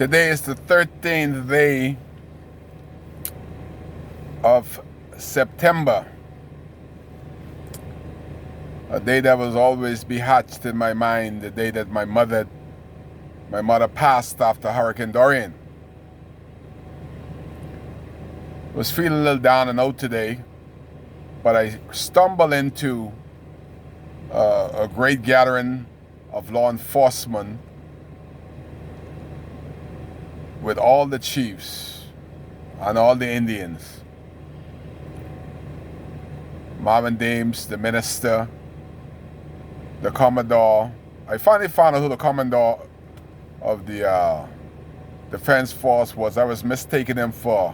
Today is the 13th day of September, a day that will always be hatched in my mind, the day that my mother passed after Hurricane Dorian. I was feeling a little down and out today, but I stumbled into a great gathering of law enforcement with all the chiefs and all the Indians. Marvin Dames, the minister, the Commodore. I finally found out who the Commodore of the Defense Force was. I was mistaking him for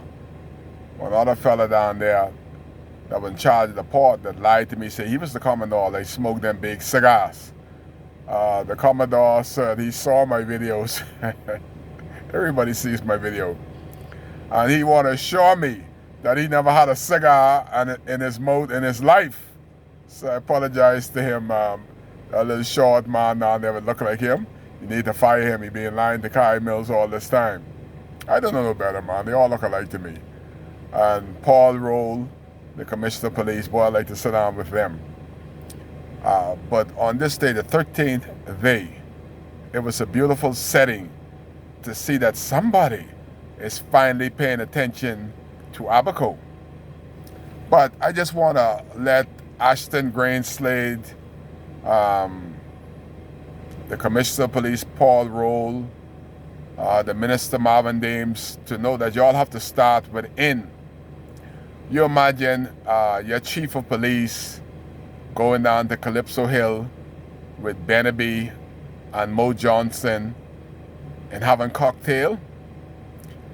another fella down there that was in charge of the port that lied to me, said he was the Commodore. They smoked them big cigars. The Commodore said he saw my videos. Everybody sees my video. And he wanted to show me that he never had a cigar in his mouth in his life. So I apologized to him. A little short man now never look like him. You need to fire him. He been lying to Kai Mills all this time. I don't know no better, man. They all look alike to me. And Paul Roll, the Commissioner of Police, boy, I like to sit down with them. But on this day, the 13th day, it was a beautiful setting to see that somebody is finally paying attention to Abaco. But I just want to let Ashton Greenslade, the Commissioner of Police Paul Roll, the Minister Marvin Dames, to know that y'all have to start within. You imagine your Chief of Police going down to Calypso Hill with Beneby and Mo Johnson and having cocktail.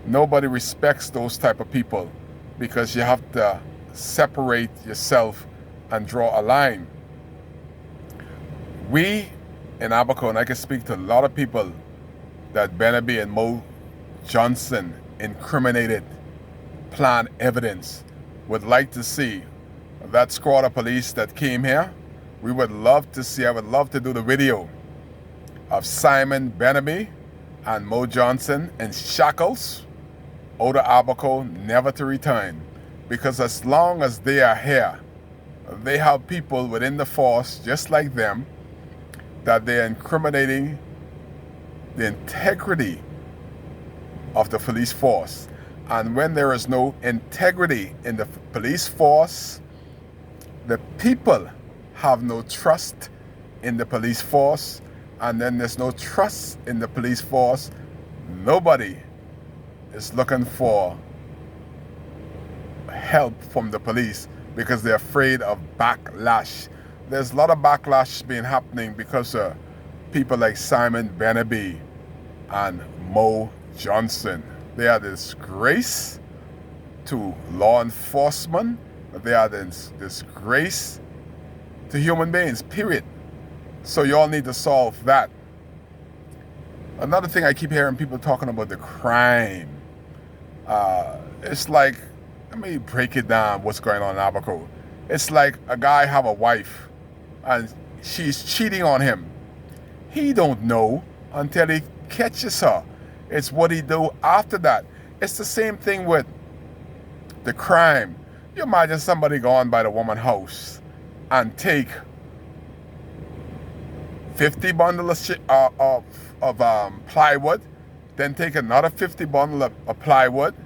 Nobody respects those type of people because you have to separate yourself and draw a line. We in Abaco, and I can speak to a lot of people that Beneby and Mo Johnson incriminated, plant evidence, would like to see that squad of police that came here. We would love to see, I would love to do the video of Simon Beneby and Mo Johnson in shackles out of Abaco, never to return. Because as long as they are here, they have people within the force just like them that they're incriminating the integrity of the police force. And when there is no integrity in the police force, the people have no trust in the police force, and then there's no trust in the police force. Nobody is looking for help from the police because they're afraid of backlash. There's a lot of backlash being happening because of people like Simon Beneby and Mo Johnson. They are a disgrace to law enforcement. They are a disgrace to human beings, period. So y'all need to solve that. Another thing I keep hearing people talking about the crime. It's like, let me break it down what's going on in Abaco. It's like a guy have a wife and she's cheating on him. He don't know until he catches her. It's what he do after that. It's the same thing with the crime. You imagine somebody going by the woman's house and take 50 bundles of plywood, then take another 50 bundles of plywood.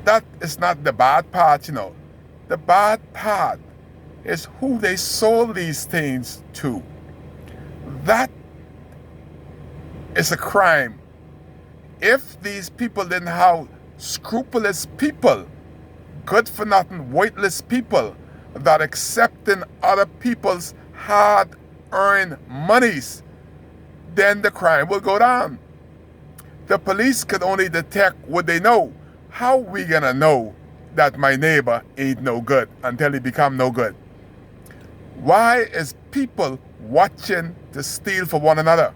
That is not the bad part, you know. The bad part is who they sold these things to. That is a crime. If these people didn't have scrupulous people, good for nothing, weightless people that accepting other people's hard-earned monies, then the crime will go down. The police could only detect what they know. How we gonna know that my neighbor ain't no good until he become no good? Why is people watching to steal for one another?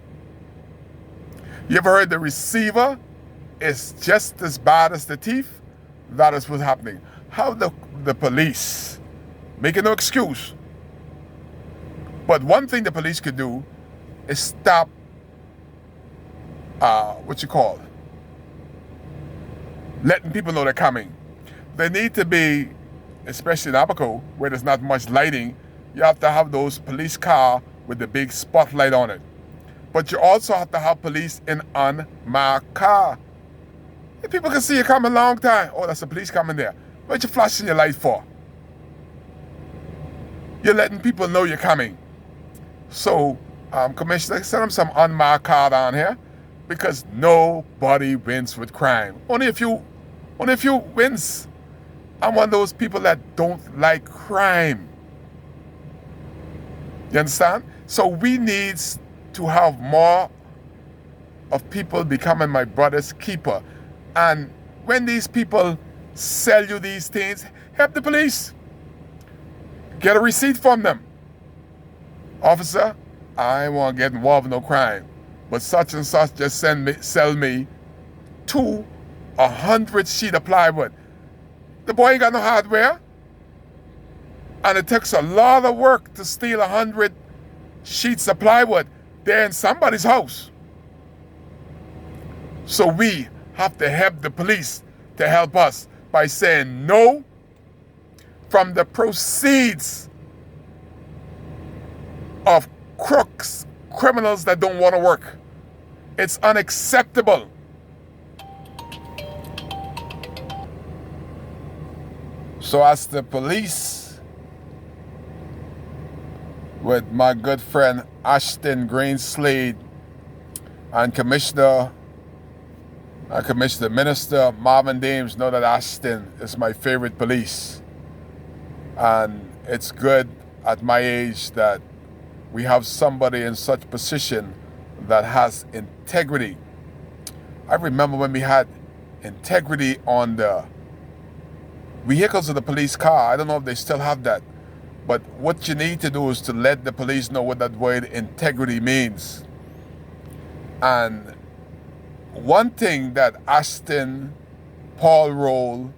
You ever heard the receiver is just as bad as the thief? That is what's happening. How the police, making no excuse, but one thing the police could do is stop letting people know they're coming. They need to be, especially in Abaco, where there's not much lighting, you have to have those police car with the big spotlight on it. But you also have to have police in unmarked car. If people can see you coming a long time, oh, that's a police coming there. What you flashing your light for? You're letting people know you're coming. So, Commissioner, send them some unmarked car down here, because nobody wins with crime. Only a few wins. I'm one of those people that don't like crime. You understand? So we need to have more of people becoming my brother's keeper. And when these people sell you these things, help the police. Get a receipt from them. Officer, I ain't want to get involved in no crime, but such and such just sell me 100 sheet of plywood. The boy ain't got no hardware. And it takes a lot of work to steal 100 sheets of plywood. They're in somebody's house. So we have to help the police to help us by saying no from the proceeds of crooks, criminals that don't want to work. It's unacceptable. So as the police, with my good friend Ashton Greenslade and Commissioner Minister Marvin Dames, know that Ashton is my favorite police. And it's good at my age that we have somebody in such position that has integrity. I remember when we had integrity on the vehicles of the police car. I don't know if they still have that. But what you need to do is to let the police know what that word integrity means. And one thing that Ashton, Paul Roll,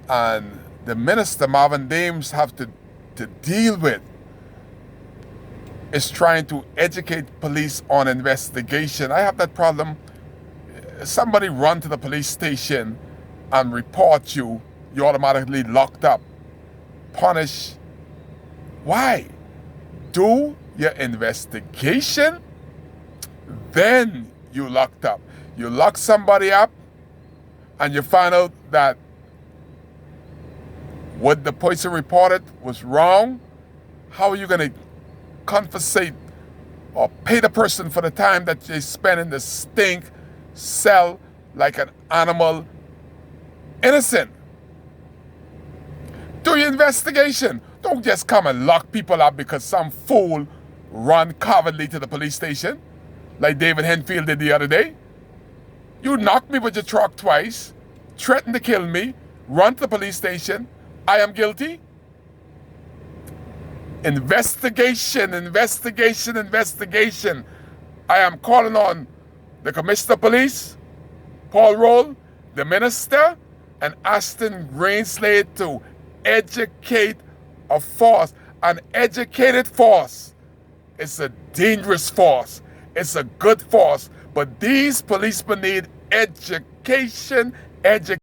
and the Minister Marvin Dames have to deal with is trying to educate police on investigation. I have that problem. Somebody run to the police station and report you, you're automatically locked up. Punish. Why? Do your investigation, then you locked up. You lock somebody up and you find out that what the person reported was wrong. How are you going to compensate or pay the person for the time that they spend in the stink cell like an animal? Innocent. Do your investigation. Don't just come and lock people up because some fool run cowardly to the police station like David Henfield did the other day. You knocked me with your truck twice, threatened to kill me, run to the police station. I am guilty. Investigation, investigation, investigation. I am calling on the Commissioner of Police, Paul Roll, the Minister, and Ashton Greenslade to educate a force. An educated force is a dangerous force. It's a good force. But these policemen need education,